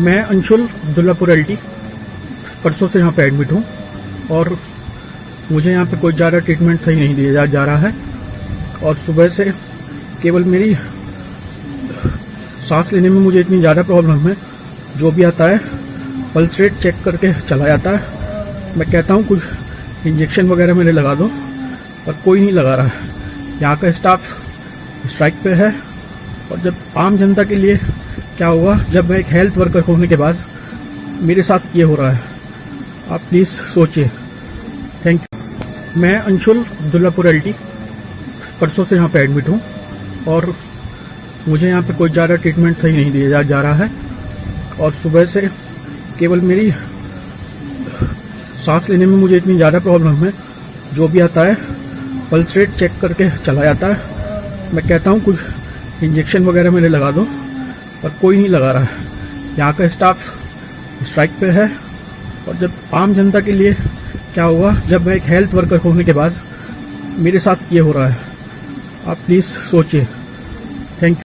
मैं अंशुल अब्दुल्लापुर एलटी परसों से यहाँ पे एडमिट हूँ और मुझे यहाँ पे कोई ज़्यादा ट्रीटमेंट सही नहीं दिया जा रहा है और सुबह से केवल मेरी सांस लेने में मुझे इतनी ज़्यादा प्रॉब्लम है, जो भी आता है पल्स रेट चेक करके चला जाता है। मैं कहता हूँ कुछ इंजेक्शन वगैरह मेरे लगा दो, पर कोई नहीं लगा रहा है। यहाँ का स्टाफ स्ट्राइक पे है और जब आम जनता के लिए क्या होगा जब मैं एक हेल्थ वर्कर होने के बाद मेरे साथ ये हो रहा है। आप प्लीज़ सोचिए। Thank you. मैं अंशुल अब्दुल्लापुर एलटी परसों से यहाँ पे एडमिट हूँ और मुझे यहाँ पे कोई ज़्यादा ट्रीटमेंट सही नहीं दिया जा रहा है और सुबह से केवल मेरी सांस लेने में मुझे इतनी ज़्यादा प्रॉब्लम है, जो भी आता है पल्स रेट चेक करके चला जाता है। मैं कहता हूँ कुछ इंजेक्शन वगैरह मेरे लगा दो, पर कोई नहीं लगा रहा है। यहाँ का स्टाफ स्ट्राइक पे है और जब आम जनता के लिए क्या होगा जब मैं एक हेल्थ वर्कर होने के बाद मेरे साथ ये हो रहा है। आप प्लीज़ सोचिए। Thank you.